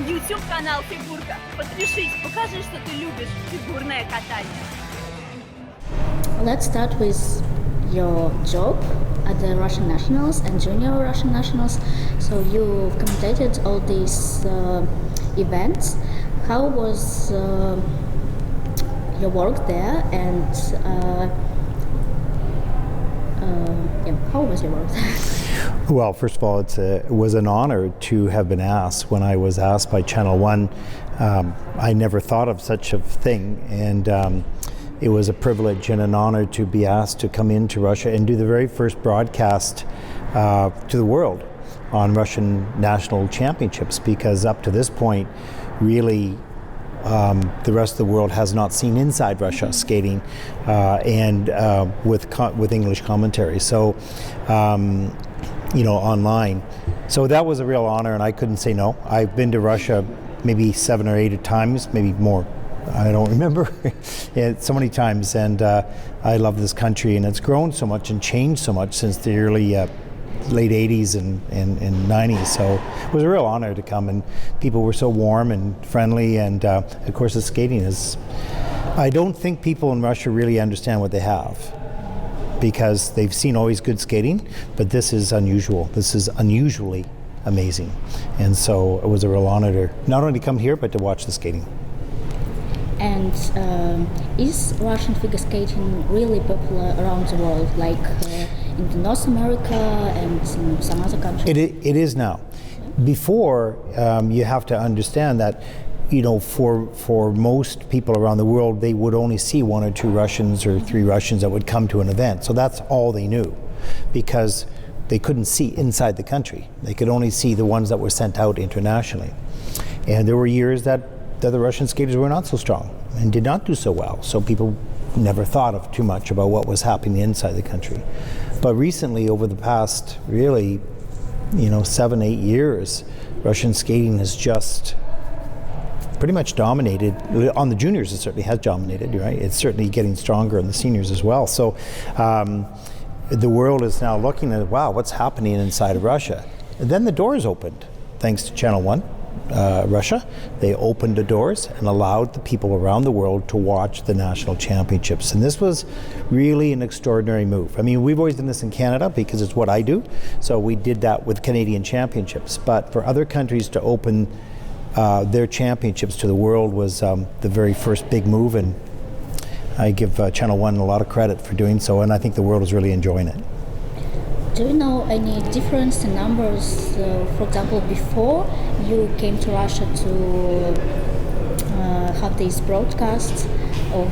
YouTube-канал «Фигурка». Подпишись, покажи, что ты любишь фигурное катание. Let's start with your job at the Russian Nationals and Junior Russian Nationals. So you commentated all these events. How was your work there, and how was your work there? Well, first of all, it was an honor to have been asked. When I was asked by Channel 1, I never thought of such a thing, and it was a privilege and an honor to be asked to come into Russia and do the very first broadcast to the world on Russian national championships, because up to this point, really, the rest of the world has not seen inside Russia skating, and with English commentary. So, online. So that was a real honor, and I couldn't say no. I've been to Russia maybe 7 or 8 times, maybe more. I don't remember. So many times, and I love this country, and it's grown so much and changed so much since the late 80s and 90s. So it was a real honor to come, and people were so warm and friendly, and of course the skating is, I don't think people in Russia really understand what they have, because they've seen always good skating, but this is unusual. This is unusually amazing, and so it was a real honor to not only come here but to watch the skating. And is Russian figure skating really popular around the world, like in North America and in some other countries? It is now. Before, you have to understand that, for most people around the world, they would only see 1 or 2 Russians or 3 Russians that would come to an event. So that's all they knew, because they couldn't see inside the country. They could only see the ones that were sent out internationally. And there were years that the Russian skaters were not so strong and did not do so well. So people never thought of too much about what was happening inside the country. But recently, over the past really, 7, 8 years, Russian skating has just pretty much dominated. On the juniors, it certainly has dominated, right? It's certainly getting stronger in the seniors as well. So the world is now looking at, wow, what's happening inside of Russia? And then the doors opened, thanks to Channel 1. Russia, they opened the doors and allowed the people around the world to watch the national championships. And this was really an extraordinary move. I mean, we've always done this in Canada because it's what I do. So we did that with Canadian championships. But for other countries to open their championships to the world was the very first big move. And I give Channel 1 a lot of credit for doing so. And I think the world is really enjoying it. Do you know any difference in numbers? For example, before you came to Russia to have these broadcasts of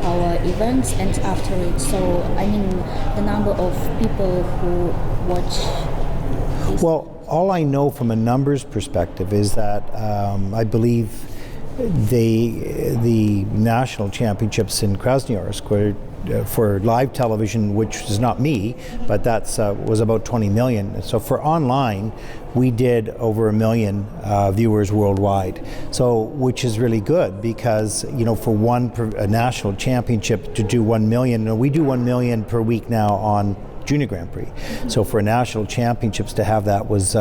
our events, and after it, so I mean the number of people who watch this? Well, all I know from a numbers perspective is that I believe the national championships in Krasnoyarsk were for live television, which is not me, but that's was about 20 million. So for online, we did over 1 million viewers worldwide. So, which is really good, because for a national championship to do 1 million, we do 1 million per week now on Junior Grand Prix. So for national championships to have that was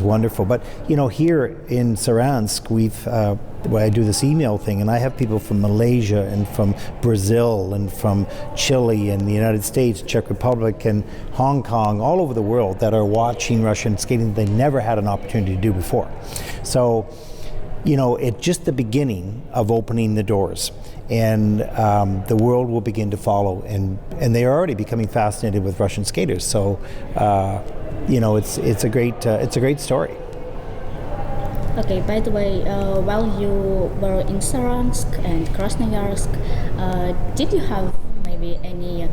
wonderful. But here in Saransk, I do this email thing, and I have people from Malaysia and from Brazil and from Chile and the United States, Czech Republic and Hong Kong, all over the world that are watching Russian skating they never had an opportunity to do before. So, it's just the beginning of opening the doors. And the world will begin to follow, and they are already becoming fascinated with Russian skaters. So, it's a great story. Okay. By the way, while you were in Saransk and Krasnoyarsk, did you have maybe any,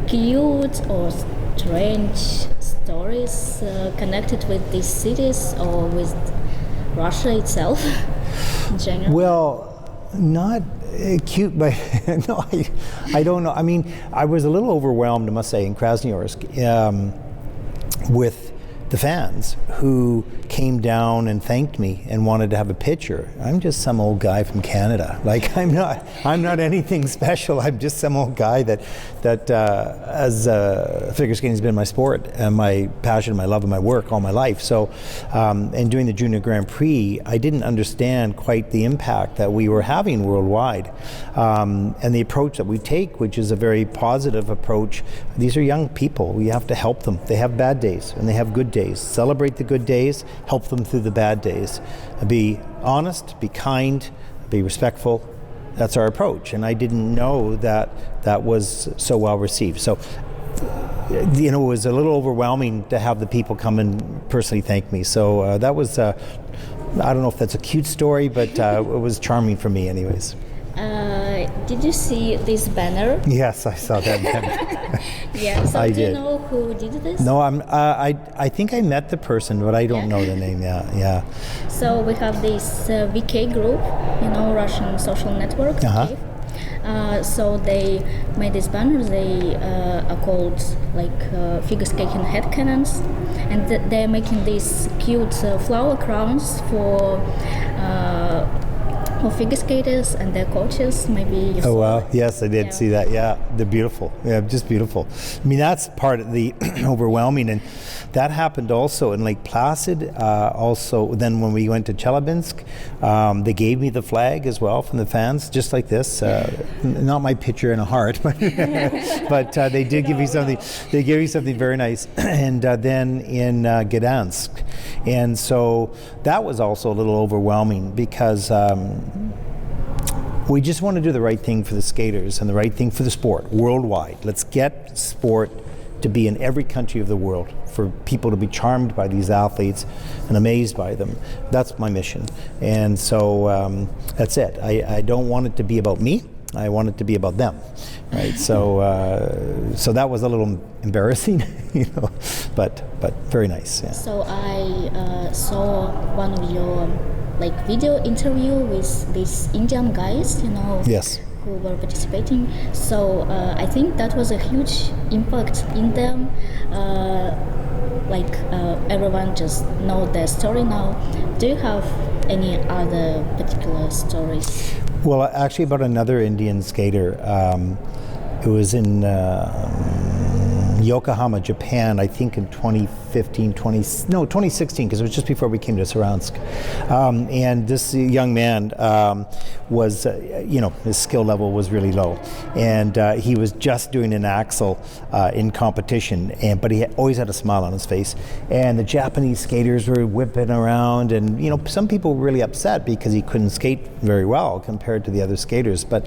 cute or strange stories connected with these cities or with Russia itself in general? Well, not cute, but no, I don't know. I mean, I was a little overwhelmed, I must say, in Krasnoyarsk with the fans who came down and thanked me and wanted to have a picture. I'm just some old guy from Canada. Like I'm not anything special. I'm just some old guy that as figure skating has been my sport and my passion, my love, and my work all my life. So, and doing the Junior Grand Prix, I didn't understand quite the impact that we were having worldwide, and the approach that we take, which is a very positive approach. These are young people. We have to help them. They have bad days and they have good days. Celebrate the good days, help them through the bad days. Be honest, be kind, be respectful. That's our approach. And I didn't know that that was so well received. So, it was a little overwhelming to have the people come and personally thank me. So that was, I don't know if that's a cute story, but it was charming for me anyways. Did you see this banner? Yes, I saw that banner. Yeah, so I do you did. know who did this? No, I think I met the person, but I don't know the name. Yeah. So we have this VK group, Russian social network. Uh-huh. Okay. So they made this banner. They are called figure skating head cannons, and they're making these cute flower crowns for figure skaters and their coaches. Maybe you saw. Oh wow, yes, I did see that. Yeah, they're beautiful. Yeah, just beautiful. I mean, that's part of the overwhelming, and that happened also in Lake Placid. Also, then when we went to Chelyabinsk, they gave me the flag as well from the fans, just like this. Not my picture and a heart, but they did give me something. They gave me something very nice. And then in Gdansk, and so that was also a little overwhelming because. We just want to do the right thing for the skaters and the right thing for the sport worldwide. Let's get sport to be in every country of the world, for people to be charmed by these athletes and amazed by them. That's my mission. And so that's it. I don't want it to be about me. I want it to be about them, right? So that was a little embarrassing, but very nice. Yeah. So I saw one of your video interview with these Indian guys, Yes. who were participating. So I think that was a huge impact in them. Everyone just know their story now. Do you have any other particular stories? Well, actually, about another Indian skater. It was in Yokohama, Japan, I think in 2016, because it was just before we came to Saransk. And this young man was, his skill level was really low. And he was just doing an axel in competition, but he always had a smile on his face. And the Japanese skaters were whipping around, and some people were really upset because he couldn't skate very well compared to the other skaters. But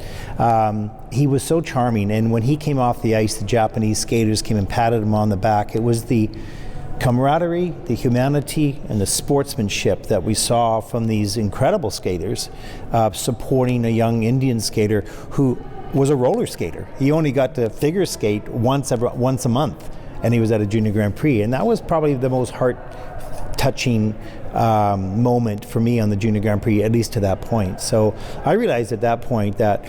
he was so charming, and when he came off the ice, the Japanese skaters came and patted him on the back. It was the camaraderie, the humanity, and the sportsmanship that we saw from these incredible skaters supporting a young Indian skater who was a roller skater. He only got to figure skate once a month, and he was at a Junior Grand Prix, and that was probably the most heart-touching moment for me on the Junior Grand Prix, at least to that point. So I realized at that point that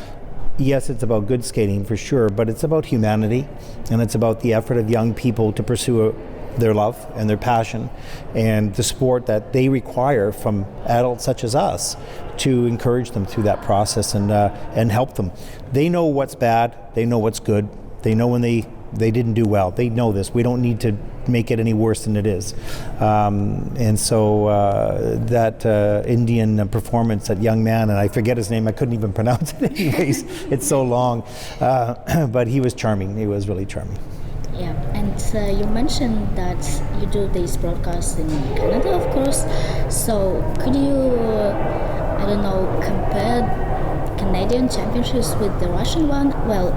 yes, it's about good skating for sure, but it's about humanity, and it's about the effort of young people to pursue their love and their passion and the sport that they require from adults such as us to encourage them through that process and help them. They know what's bad, they know what's good, they know when they didn't do well. They know this. We don't need to make it any worse than it is. And so that Indian performance, that young man, and I forget his name, I couldn't even pronounce it anyways, it's so long, but he was charming. He was really charming. Yeah, and you mentioned that you do these broadcasts in Canada, of course. So could you, compare Canadian championships with the Russian one? Well,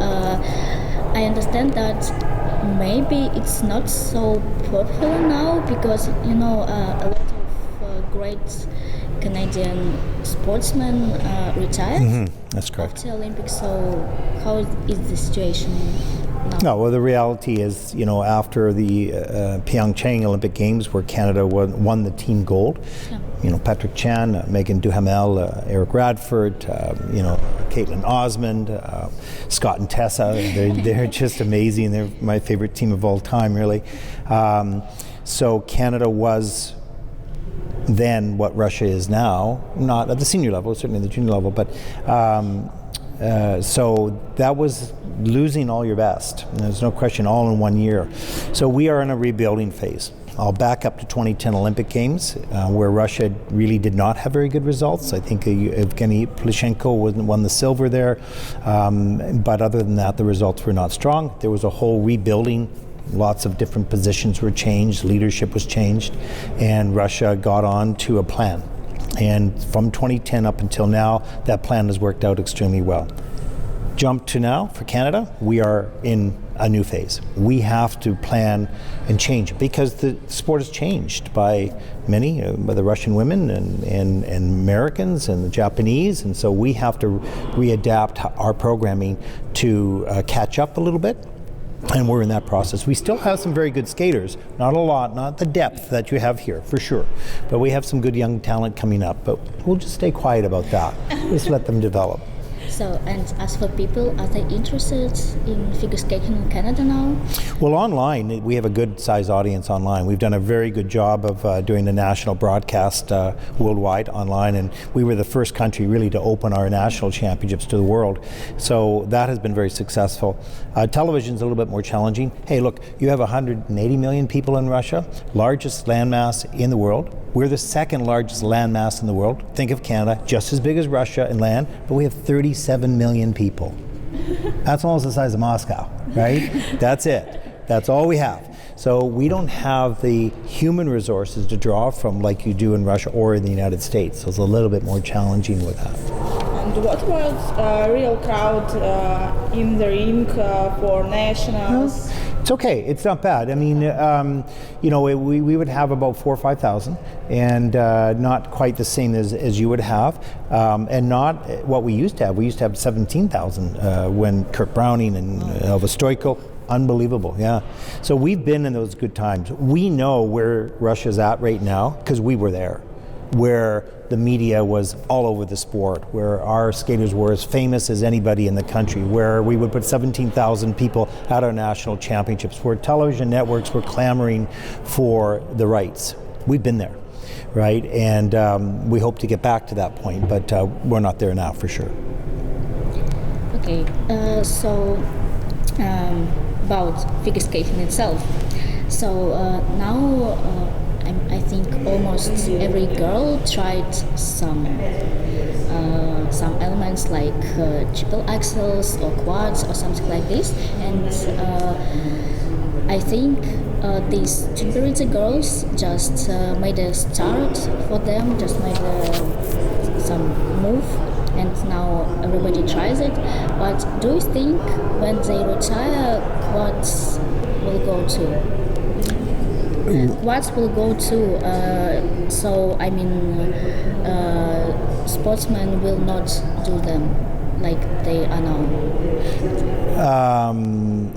I understand that maybe it's not so popular now because, a lot of great Canadian sportsmen retired. Mm-hmm. That's correct. After Olympics. So how is the situation now? No, well, the reality is, after the Pyeongchang Olympic Games, where Canada won the team gold, Patrick Chan, Megan Duhamel, Eric Radford, Caitlin Osmond, Scott and Tessa, they're just amazing. They're my favorite team of all time, really. So Canada was then what Russia is now, not at the senior level, certainly the junior level, but so that was losing all your best. There's no question, all in 1 year. So we are in a rebuilding phase. I'll back up to 2010 Olympic Games, where Russia really did not have very good results. I think Evgeny Plishenko won the silver there, but other than that, the results were not strong. There was a whole rebuilding. Lots of different positions were changed, leadership was changed, and Russia got on to a plan. And from 2010 up until now, that plan has worked out extremely well. Jump to now, for Canada, we are in a new phase. We have to plan and change because the sport has changed by many, by the Russian women and Americans and the Japanese, and so we have to readapt our programming to catch up a little bit. And we're in that process. We still have some very good skaters, not a lot, not the depth that you have here, for sure. But we have some good young talent coming up, but we'll just stay quiet about that. Just let them develop. So, and as for people, are they interested in figure skating in Canada now? Well, online, we have a good size audience online. We've done a very good job of doing the national broadcast worldwide online, and we were the first country really to open our national championships to the world. So that has been very successful. Television's a little bit more challenging. Hey, look, you have 180 million people in Russia, largest landmass in the world. We're the second largest landmass in the world. Think of Canada, just as big as Russia in land, but we have 37 million people. That's almost the size of Moscow, right? That's it. That's all we have. So we don't have the human resources to draw from like you do in Russia or in the United States. So it's a little bit more challenging with that. And what about real crowd in the ring for nationals? It's okay. It's not bad. I mean, we would have about 4,000 or 5,000, and not quite the same as you would have, and not what we used to have. We used to have 17,000 when Kurt Browning and Elvis Stoico. Unbelievable, yeah. So we've been in those good times. We know where Russia's at right now because we were there, where the media was all over the sport, where our skaters were as famous as anybody in the country, where we would put 17,000 people at our national championships, where television networks were clamoring for the rights. We've been there, right? And we hope to get back to that point, but we're not there now for sure. Okay, so about figure skating itself. So now I think almost every girl tried some elements like triple axels or quads or something like this, and I think these Tutberidzze girls just made a start for them, just made some move, and now everybody tries it. But do you think when they retire, quads will go to? What will go to, so I mean, sportsmen will not do them like they are now?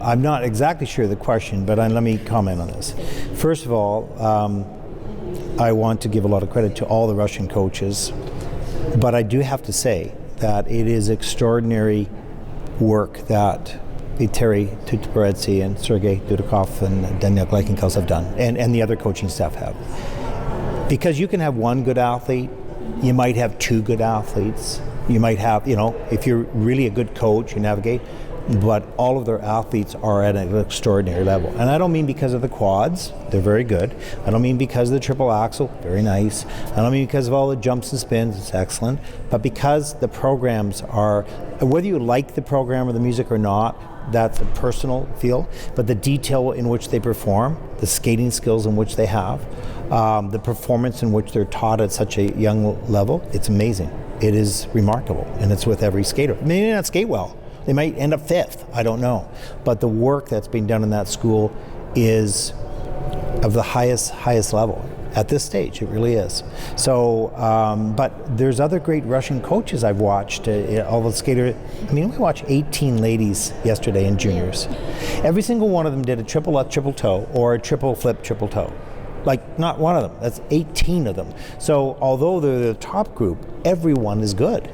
I'm not exactly sure of the question, but let me comment on this. First of all, I want to give a lot of credit to all the Russian coaches, but I do have to say that it is extraordinary work that Eteri Tutberidzze and Sergei Dudikov and Daniel Gleichenkels have done, and the other coaching staff have. Because you can have one good athlete, you might have two good athletes, you might have, if you're really a good coach, you navigate, but all of their athletes are at an extraordinary level. And I don't mean because of the quads, they're very good. I don't mean because of the triple axel, very nice. I don't mean because of all the jumps and spins, it's excellent. But because the programs are, whether you like the program or the music or not, that's a personal feel, but the detail in which they perform, the skating skills in which they have, the performance in which they're taught at such a young level, it's amazing. It is remarkable, and it's with every skater. They may not skate well. They might end up fifth, I don't know. But the work that's being done in that school is of the highest level. At this stage, it really is. So, but there's other great Russian coaches I've watched. All the skaters. I mean, we watched 18 ladies yesterday in juniors. Every single one of them did a triple up, triple toe, or a triple flip, triple toe. Like, not one of them. That's 18 of them. So, although they're the top group, everyone is good,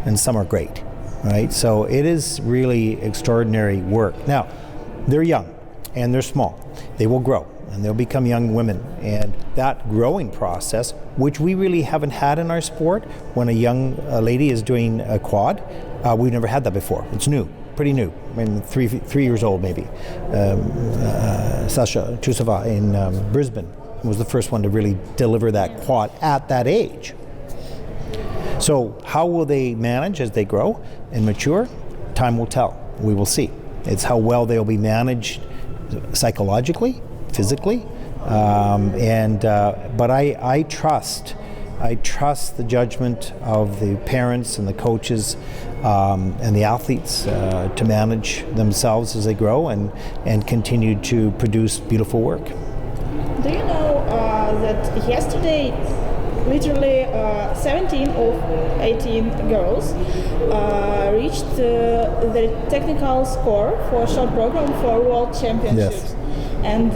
and some are great, right? So, it is really extraordinary work. Now, they're young and they're small. They will grow. and they'll become young women. And that growing process, which we really haven't had in our sport, when a young lady is doing a quad, we've never had that before. It's new, pretty new. I mean, three years old maybe. Sasha Chusova in Brisbane was the first one to really deliver that quad at that age. So how will they manage as they grow and mature? Time will tell. We will see. It's how well they'll be managed psychologically, physically, but I trust the judgment of the parents and the coaches and the athletes to manage themselves as they grow and continue to produce beautiful work. Do you know that yesterday, literally 17 of 18 girls reached the technical score for short program for World Championships? Yes. And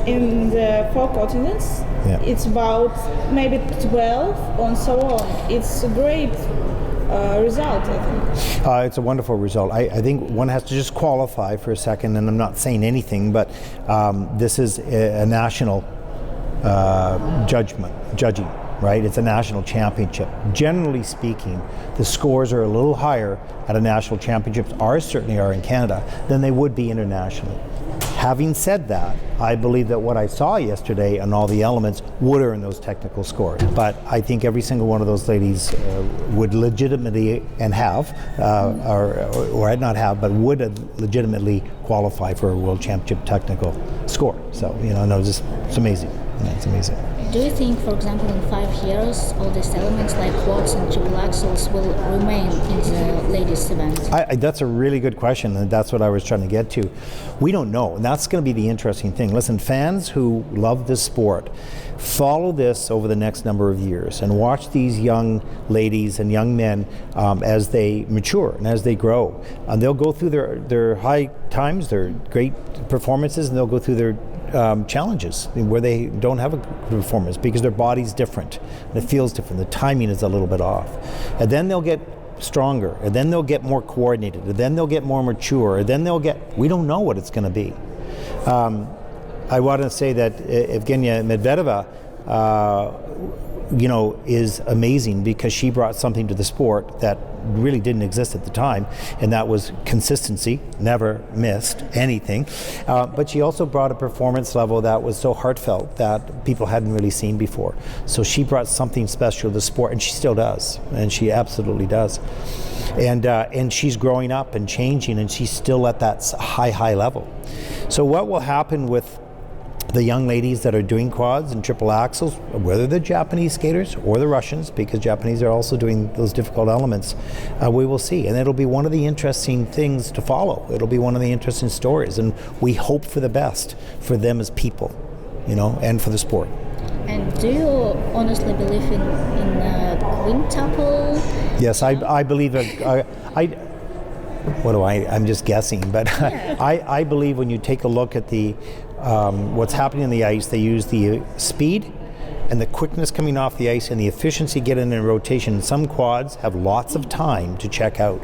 in the 4 continents, it's about maybe 12 and so on. It's a great result, I think. It's a wonderful result. I think one has to just qualify for a second, and I'm not saying anything, but this is a national judging, right? It's a national championship. Generally speaking, the scores are a little higher at a national championships, certainly are in Canada, than they would be internationally. Having said that, I believe that what I saw yesterday and all the elements would earn those technical scores. But I think every single one of those ladies would legitimately and have, or not have, but would legitimately qualify for a World Championship technical score. So, it's amazing. It's amazing. Do you think, for example, in 5 years, all these elements like quads and triple axels will remain in the ladies' event? That's a really good question, and that's what I was trying to get to. We don't know, and that's going to be the interesting thing. Listen, fans who love this sport, follow this over the next number of years and watch these young ladies and young men as they mature and as they grow. And they'll go through their high times, their great performances, and they'll go through their challenges where they don't have a performance because their body's different and it feels different. The timing is a little bit off. And then they'll get stronger, and then they'll get more coordinated, and then they'll get more mature, and then we don't know what it's going to be. I want to say that Evgenia Medvedeva is amazing because she brought something to the sport that really didn't exist at the time, and that was consistency, never missed anything. But she also brought a performance level that was so heartfelt that people hadn't really seen before. So she brought something special to the sport, and she still does, and she absolutely does. And she's growing up and changing, and she's still at that high level. So what will happen with the young ladies that are doing quads and triple axels, whether they're Japanese skaters or the Russians, because Japanese are also doing those difficult elements, we will see. And it'll be one of the interesting things to follow. It'll be one of the interesting stories. And we hope for the best for them as people, and for the sport. And do you honestly believe in quintuple? Yes, I believe I'm just guessing, but I believe when you take a look at the what's happening on the ice, they use the speed and the quickness coming off the ice and the efficiency getting in rotation. Some quads have lots of time to check out.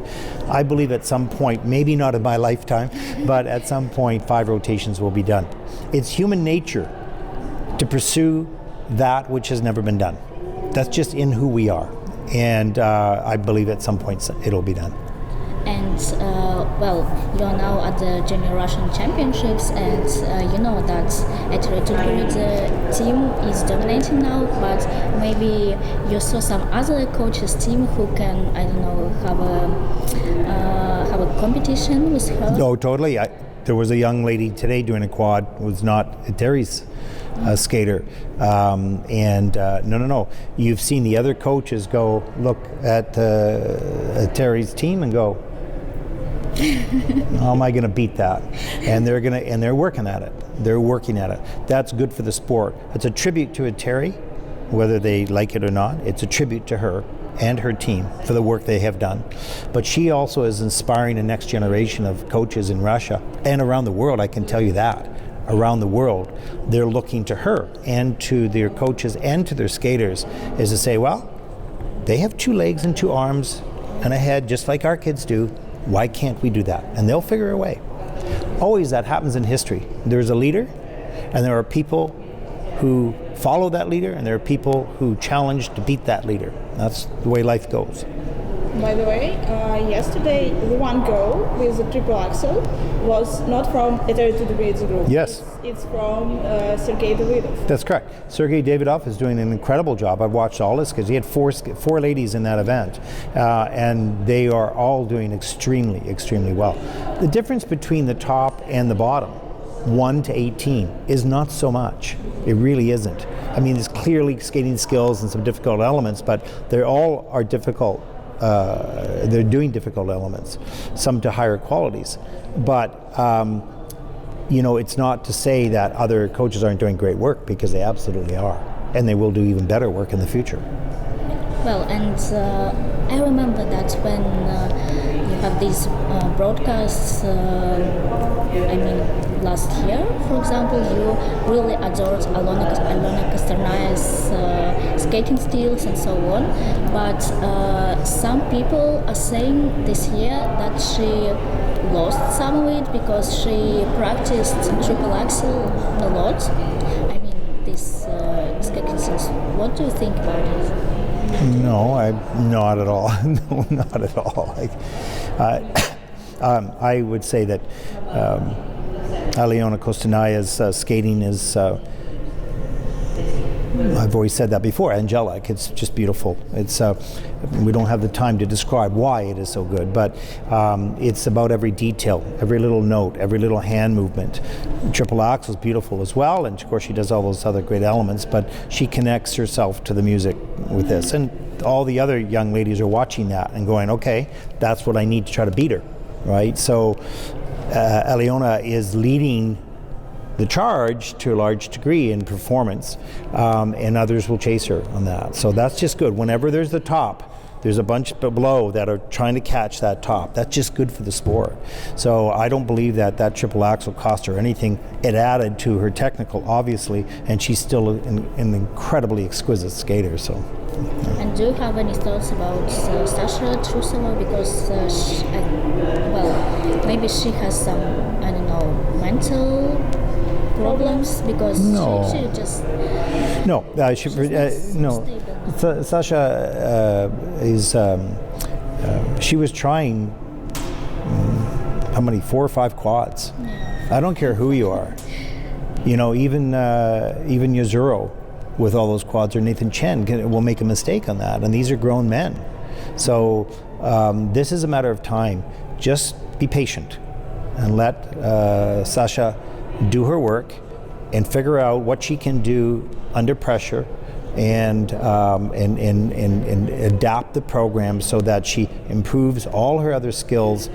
I believe at some point, maybe not in my lifetime, but at some point 5 rotations will be done. It's human nature to pursue that which has never been done. That's just in who we are. And I believe at some point it'll be done. And you're now at the Junior Russian Championships, and you know that Eteri Tutberidzze team is dominating now, but maybe you saw some other coaches' team who can, have a competition with her? No, totally. There was a young lady today doing a quad, was not Eteri's skater. No. You've seen the other coaches go look at Eteri's team and go, how am I going to beat that? And they're working at it. They're working at it. That's good for the sport. It's a tribute to Eteri, whether they like it or not. It's a tribute to her and her team for the work they have done. But she also is inspiring the next generation of coaches in Russia and around the world, I can tell you that. Around the world, they're looking to her and to their coaches and to their skaters is to say, well, they have 2 legs and 2 arms and a head just like our kids do. Why can't we do that? And they'll figure a way. Always that happens in history. There's a leader And there are people who follow that leader, and there are people who challenge to beat that leader. That's the way life goes. By the way, yesterday the one girl with the triple axel was not from Eteri Tutberidzze group. Yes. It's from Sergei Davidov. That's correct. Sergei Davidov is doing an incredible job. I've watched all this because he had four ladies in that event, and they are all doing extremely, extremely well. The difference between the top and the bottom, 1 to 18, is not so much. It really isn't. I mean, there's clearly skating skills and some difficult elements, but they all are difficult. They're doing difficult elements, some to higher qualities. But, it's not to say that other coaches aren't doing great work, because they absolutely are. And they will do even better work in the future. Well, and I remember that when you have these broadcasts, last year, for example, you really adored Alona Kosternaya's skating skills and so on. But some people are saying this year that she lost some of it because she practiced triple axel a lot. I mean, these skating skills. What do you think about it? No, not at all. No, not at all. I would say that Aliona Kosternaya's skating is, I've always said that before, angelic. It's just beautiful. It's we don't have the time to describe why it is so good, but it's about every detail, every little note, every little hand movement. Triple axel is beautiful as well, and of course she does all those other great elements, but she connects herself to the music with this. And all the other young ladies are watching that and going, okay, that's what I need to try to beat her, right? So Aliona is leading the charge to a large degree in performance, and others will chase her on that. So that's just good. Whenever there's the top, there's a bunch below that are trying to catch that top. That's just good for the sport. So I don't believe that triple axel cost her anything. It added to her technical, obviously, and she's still an incredibly exquisite skater. So. And do you have any thoughts about Sasha Trusova? Because maybe she has some, mental problems, because she just Sasha is she was trying how many 4 or 5 quads. I don't care who you are, even Yuzuro with all those quads, or Nathan Chen will make a mistake on that, and these are grown men. So this is a matter of time. Just be patient and let Sasha do her work and figure out what she can do under pressure, and adapt the program so that she improves all her other skills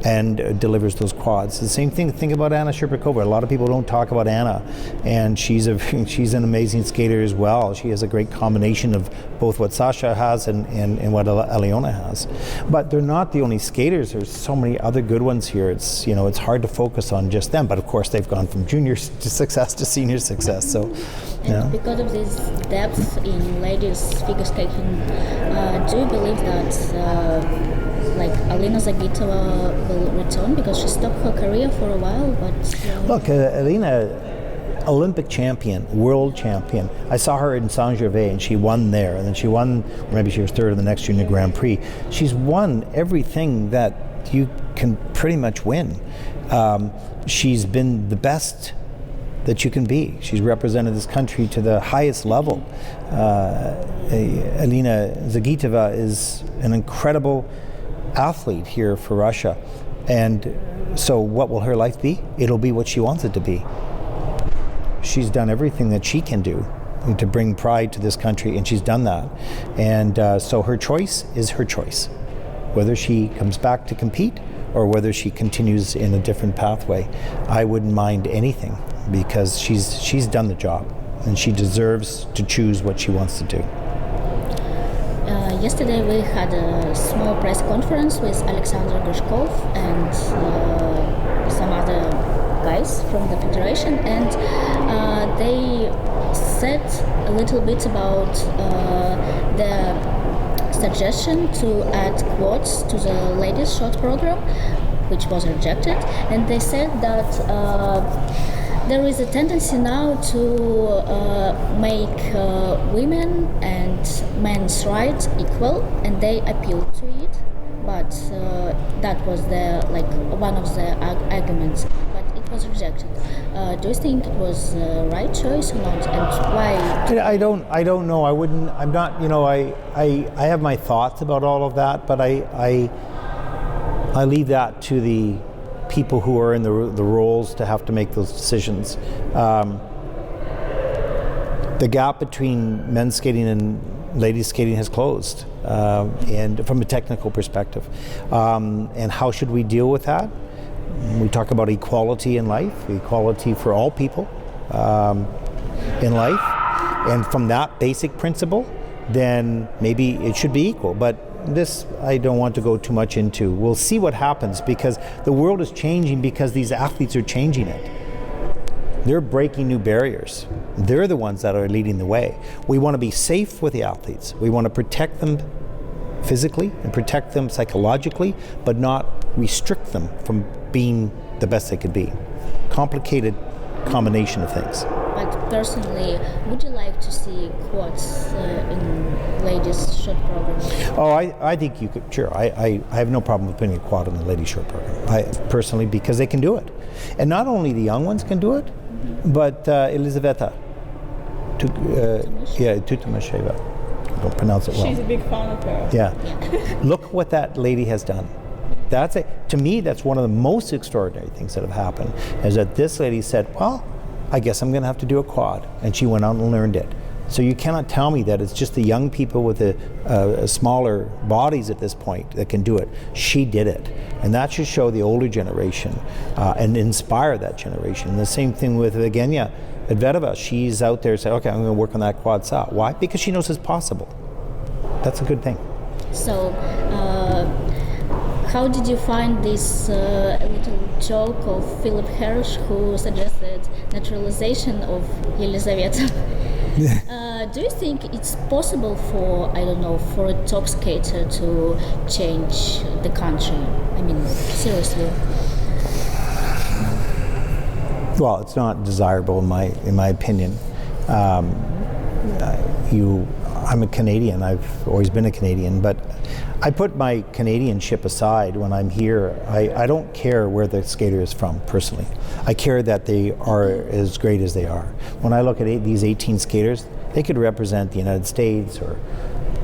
and delivers those quads. The same thing, think about Anna Shcherbakova. A lot of people don't talk about Anna, and she's an amazing skater as well. She has a great combination of both what Sasha has and what Aliona has. But they're not the only skaters. There's so many other good ones here. It's it's hard to focus on just them. But of course, they've gone from junior to success to senior success. So, and because of this depth in ladies figure skating, do you believe that Alina Zagitova will return, because she stopped her career for a while? But look, Alina, Olympic champion, world champion. I saw her in Saint-Gervais, and she won there, and then she won, maybe she was third in the next Junior Grand Prix. She's won everything that you can pretty much win. She's been the best that you can be. She's represented this country to the highest level. Alina Zagitova is an incredible athlete here for Russia, and so what will her life be? It'll be what she wants it to be. She's done everything that she can do to bring pride to this country, and she's done that, and so her choice is her choice, whether she comes back to compete or whether she continues in a different pathway. I wouldn't mind anything, because she's done the job, and she deserves to choose what she wants to do. Yesterday we had a small press conference with Alexander Gorshkov and some other guys from the federation, and they said a little bit about the suggestion to add quads to the ladies short program, which was rejected, and they said that there is a tendency now to make women and men's rights equal, and they appeal to it. But that was one of the arguments, but it was rejected. Do you think it was the right choice or not, and why? I don't know. I wouldn't. I'm not. I have my thoughts about all of that, but I leave that to the people who are in the roles to have to make those decisions. The gap between men's skating and ladies skating has closed, and from a technical perspective. And how should we deal with that? We talk about equality in life, equality for all people in life, and from that basic principle, then maybe it should be equal. But this I don't want to go too much into. We'll see what happens, because the world is changing, because these athletes are changing it. They're breaking new barriers. They're the ones that are leading the way. We want to be safe with the athletes. We want to protect them physically and protect them psychologically, but not restrict them from being the best they could be. Complicated combination of things. But personally, would you like to see quads in ladies' short program? Oh, I think you could, sure. I have no problem with putting a quad on the ladies' short program. I personally, because they can do it. And not only the young ones can do it, but Elizaveta Tuktamышeva. I don't pronounce it well. She's a big fan of her. Yeah. Look what that lady has done. To me, that's one of the most extraordinary things that have happened, is that this lady said, well, I guess I'm going to have to do a quad. And she went out and learned it. So you cannot tell me that it's just the young people with the smaller bodies at this point that can do it. She did it. And that should show the older generation and inspire that generation. And the same thing with Evgenia Medvedeva. She's out there saying, okay, I'm going to work on that quad saw. Why? Because she knows it's possible. That's a good thing. So, how did you find this little joke of Philip Harris, who suggested naturalization of Елизавета? Do you think it's possible for, for a top skater to change the country? I mean, seriously. Well, it's not desirable in my opinion. I'm a Canadian. I've always been a Canadian, but I put my Canadianship aside when I'm here. I don't care where the skater is from, personally. I care that they are as great as they are. When I look at these 18 skaters, they could represent the United States or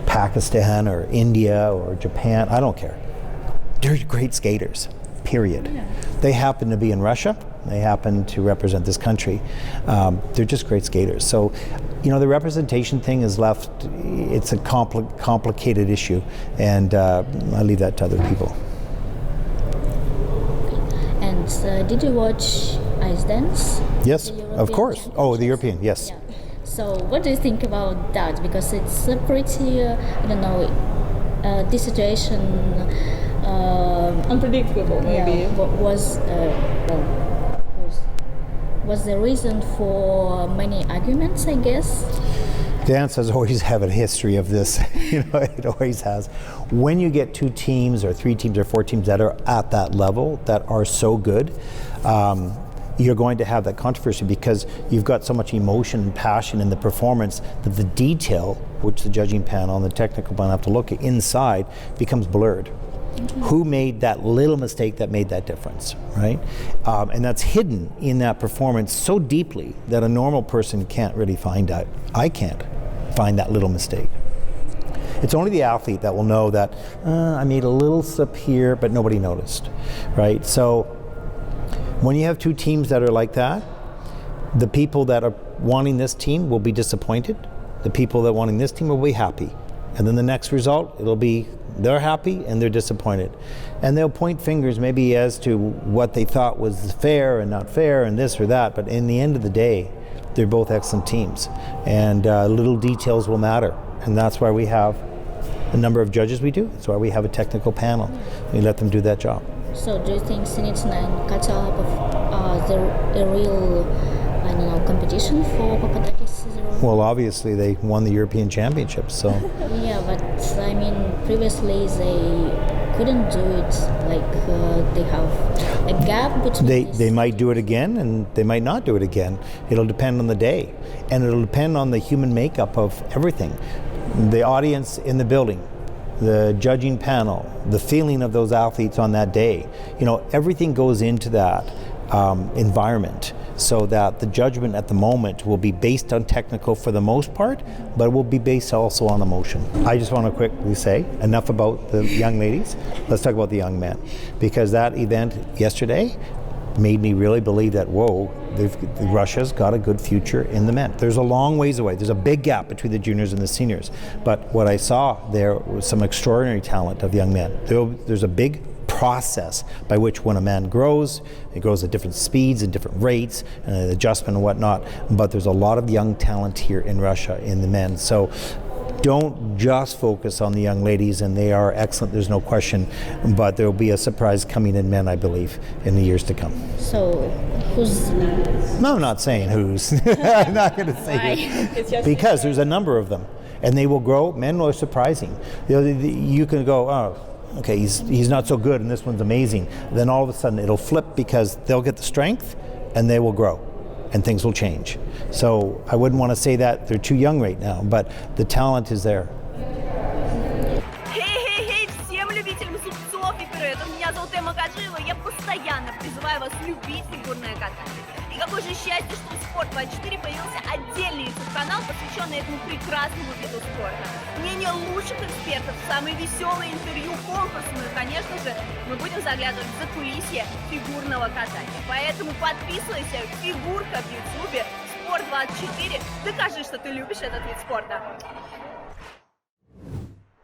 Pakistan or India or Japan. I don't care. They're great skaters, period. Yeah. They happen to be in Russia. They happen to represent this country. They're just great skaters. So, the representation thing is left, it's a complicated issue, and I leave that to other people. And did you watch Ice Dance? Yes, of course. Oh, the European, yes. Yeah. So what do you think about that? Because it's a pretty, this situation... unpredictable, maybe. Yeah, was the reason for many arguments, I guess? Dance has always had a history of this. It always has. When you get 2 teams or 3 teams or 4 teams that are at that level, that are so good, you're going to have that controversy, because you've got so much emotion and passion in the performance that the detail, which the judging panel and the technical panel have to look at inside, becomes blurred. Mm-hmm. Who made that little mistake that made that difference, right? And that's hidden in that performance so deeply that a normal person can't really find out. I can't find that little mistake. It's only the athlete that will know that I made a little slip here, but nobody noticed, right? So when you have 2 teams that are like that, the people that are wanting this team will be disappointed. The people that are wanting this team will be happy. And then the next result, it'll be they're happy and they're disappointed. And they'll point fingers maybe as to what they thought was fair and not fair and this or that, but in the end of the day, they're both excellent teams. And little details will matter. And that's why we have the number of judges we do. That's why we have a technical panel. We let them do that job. So do you think Sinitsyn and Katsapov are the real I don't know, competition for Papadakis? Well, obviously they won the European Championships, so. Yeah, but I mean, previously they couldn't do it. Like they have a gap between. They might do it again, and they might not do it again. It'll depend on the day, and it'll depend on the human makeup of everything, the audience in the building, the judging panel, the feeling of those athletes on that day. You know, everything goes into that environment, so that the judgment at the moment will be based on technical for the most part, but it will be based also on emotion. I just want to quickly say, enough about the young ladies, let's talk about the young men, because that event yesterday made me really believe that, whoa, Russia's got a good future in the men. There's a long ways away. There's a big gap between the juniors and the seniors, but what I saw there was some extraordinary talent of young men. There's a big process by which when a man grows, it grows at different speeds and different rates and adjustment and whatnot, but there's a lot of young talent here in Russia in the men. So don't just focus on the young ladies, and they are excellent, there's no question, but there will be a surprise coming in men, I believe, in the years to come. So who's? No, I'm not saying who's. I'm not going to say who. Because there's a number of them, and they will grow. Men are surprising. You can go, oh, okay, he's not so good and this one's amazing. Then all of a sudden it'll flip, because they'll get the strength and they will grow and things will change. So I wouldn't want to say that they're too young right now, but the talent is there. Хей-хей-хей, всем любителям зубцов и пируэтов, меня зовут Эмма Гаджиева, я постоянно призываю вас любить фигурное катание. И какое же счастье, что у Спорт24 появился отдельный YouTube-канал, посвященный этому прекрасному виду спорта. Мнение лучших экспертов, самые веселые интервью, конкурсы, ну и, конечно же, мы будем заглядывать за кулисье фигурного катания. Поэтому подписывайся, Фигурка в YouTube, Спорт24, докажи, что ты любишь этот вид спорта.